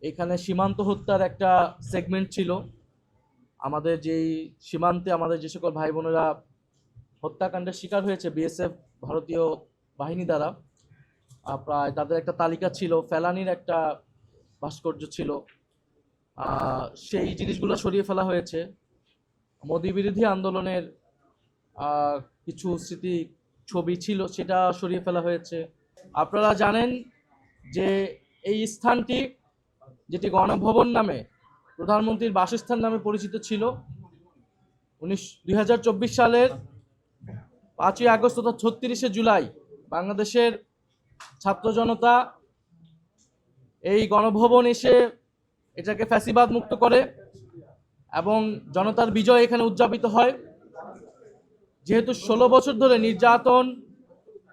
এখানে সীমান্ত হত্যার একটা সেগমেন্ট ছিল। আমাদের যেই সীমান্তে আমাদের যে সকল ভাই বোনেরা হত্যাকাণ্ডের শিকার হয়েছে বিএসএফ ভারতীয় বাহিনী দ্বারা, প্রায় তাদের একটা তালিকা ছিল, ফেলানির একটা ভাস্কর্য ছিল। সেই জিনিসগুলো সরিয়ে ফেলা হয়েছে। মোদি বিরোধী আন্দোলনের কিছু স্মৃতি ছবি ছিল, সেটা সরিয়ে ফেলা হয়েছে। আপনারা জানেন যে এই স্থানটি, যেটি গণভবন নামে প্রধানমন্ত্রীর বাসস্থান নামে পরিচিত ছিল, 2024 সালের 5ই আগস্ট তথা 36শে জুলাই বাংলাদেশের ছাত্র জনতা এই গণভবন এসে এটাকে ফ্যাসিবাদ মুক্ত করে এবং জনতার বিজয় এখানে উদযাপিত হয়। যেহেতু 16 বছর ধরে নির্যাতন,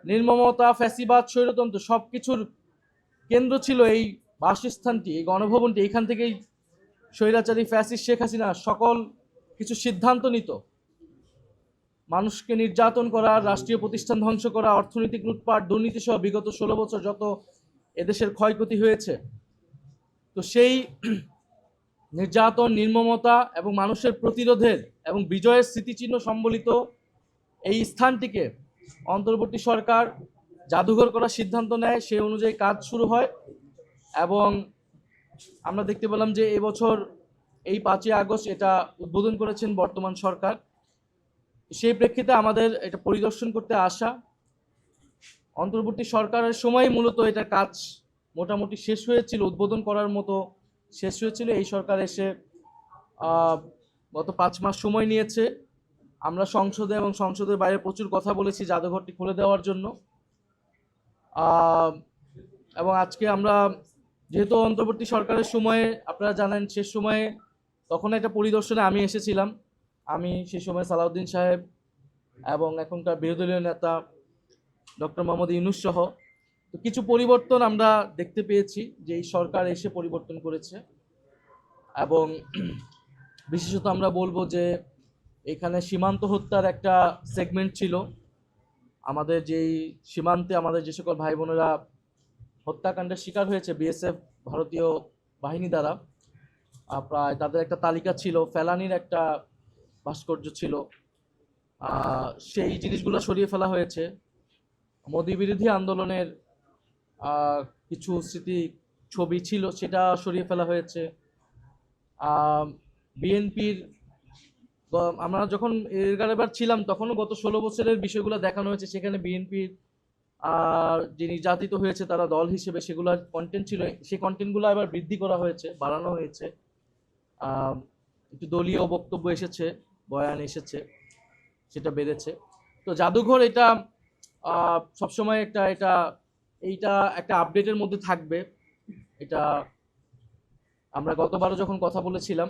নির্মমতা, ফ্যাসিবাদ, স্বৈরতন্ত্র সবকিছুর কেন্দ্র ছিল এই বাসস্থানটি, এই গণভবনটি। এখান থেকেই স্বৈরাচারী ফ্যাসিস্ট শেখ হাসিনা সকল কিছু সিদ্ধান্ত নিত। মানুষকে নির্যাতন করা, রাষ্ট্রীয় প্রতিষ্ঠান ধ্বংস করা, অর্থনৈতিক লুটপাট, দুর্নীতি সহ বিগত 16 বছর যত এদেশের ক্ষয়ক্ষতি হয়েছে, তো সেই নির্যাতন, নির্মমতা এবং মানুষের প্রতিরোধের এবং বিজয়ের স্মৃতিচিহ্ন সম্বলিত এই স্থানটিকে অন্তর্বর্তী সরকার জাদুঘর করার সিদ্ধান্ত নেয়। সেই অনুযায়ী কাজ শুরু হয় এবং আমরা দেখতে পেলাম যে এবছর এই 5ই আগস্ট এটা উদ্বোধন করেছেন বর্তমান সরকার। সেই প্রেক্ষিতে আমাদের এটা পরিদর্শন করতে আসা। অন্তর্বর্তী সরকারের সময় মূলত এটা কাজ মোটামুটি শেষ হয়েছিল, উদ্বোধন করার মতো শেষ হয়েছিল। এই সরকার এসে গত 5 মাস সময় নিয়েছে। আমরা সংসদে এবং সংসদের বাইরে প্রচুর কথা বলেছি জাদুঘরটি খুলে দেওয়ার জন্য। এবং আজকে আমরা, যেহেতু অন্তর্বর্তী সরকারের সময়ে আপনারা জানেন শেষ সময়ে, তখন একটা পরিদর্শনে আমি এসেছিলাম। আমি সেই সময় সালাউদ্দিন সাহেব এবং এখনকার বিরোধী দলীয় নেতা ডক্টর মোহাম্মদ ইউনূস সহ তো কিছু পরিবর্তন আমরা দেখতে পেয়েছি যে এই সরকার এসে পরিবর্তন করেছে। এবং বিশেষত আমরা বলবো যে এখানে সীমান্ত হত্যার একটা সেগমেন্ট ছিল। আমাদের যেই সীমান্তে আমাদের যে সকল ভাই বোনেরা হত্যাকাণ্ডের শিকার হয়েছে বিএসএফ ভারতীয় বাহিনী দ্বারা, প্রায় তাদের একটা তালিকা ছিল, ফেলানির একটা ভাস্কর্য ছিল। সেই জিনিসগুলো সরিয়ে ফেলা হয়েছে। মোদি বিরোধী আন্দোলনের কিছু স্মৃতি ছবি ছিল, সেটা সরিয়ে ফেলা হয়েছে। বিএনপির আমরা যখন এগারোবার ছিলাম তখনও গত 16 বছরের বিষয়গুলো দেখানো হয়েছে। সেখানে বিএনপির যে নির্যাতিত হয়েছে তারা দল হিসেবে সেগুলোর কন্টেন্ট ছিল, সেই কন্টেন্টগুলো এবার বৃদ্ধি করা হয়েছে, বাড়ানো হয়েছে। একটু দলীয় বক্তব্য এসেছে, বয়ান এসেছে, সেটা বেড়েছে। তো জাদুঘর এটা সবসময় এইটা একটা আপডেটের মধ্যে থাকবে। এটা আমরা গতবারও যখন কথা বলেছিলাম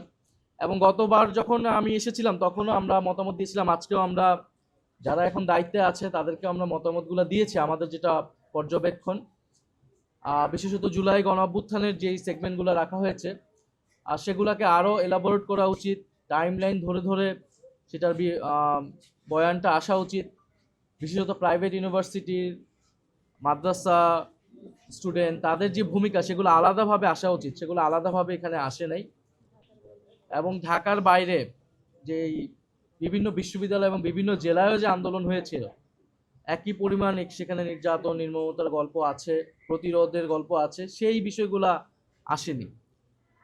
এবং গতবার যখন আমি এসেছিলাম তখনও আমরা মতামত দিয়েছিলাম। আজকেও আমরা যারা এখন দায়িত্বে আছে তাদেরকে আমরা মতামতগুলো দিয়েছি, আমাদের যেটা পর্যবেক্ষণ। বিশেষত জুলাই গণ অভ্যুত্থানের যেই সেগমেন্টগুলো রাখা হয়েছে সেগুলোকে আরও এলাবোরেট করা উচিত, টাইম লাইন ধরে ধরে সেটার বয়ানটা আসা উচিত। বিশেষত প্রাইভেট ইউনিভার্সিটির, মাদ্রাসা স্টুডেন্ট, তাদের যে ভূমিকা সেগুলো আলাদাভাবে আসা উচিত, সেগুলো আলাদাভাবে এখানে আসে নাই। এবং ঢাকার বাইরে যে বিভিন্ন বিশ্ববিদ্যালয় এবং বিভিন্ন জেলায়ও যে আন্দোলন হয়েছিল, একই পরিমাণ সেখানে নির্যাতন, নির্মমতার গল্প আছে, প্রতিরোধের গল্প আছে, সেই বিষয়গুলা আসেনি।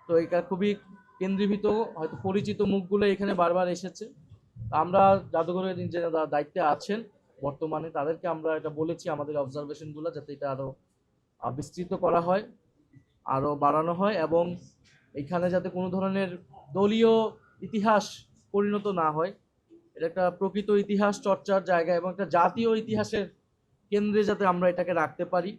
তো এটা খুবই কেন্দ্রীভূত, হয়তো পরিচিত মুখগুলো এখানে বারবার এসেছে। আমরা জাদুঘরের যারা দায়িত্বে আছেন বর্তমানে তাদেরকে আমরা এটা বলেছি আমাদের অবজারভেশনগুলো যাতে এটা আরও বিস্তৃত করা হয়, আরও বাড়ানো হয় এবং এখানে যাতে কোনো ধরনের দলীয় ইতিহাস পরিণত না হয়। এটা একটা প্রকৃত ইতিহাস চর্চার জায়গা এবং একটা জাতীয় ইতিহাসের কেন্দ্রে যাতে আমরা এটাকে রাখতে পারি।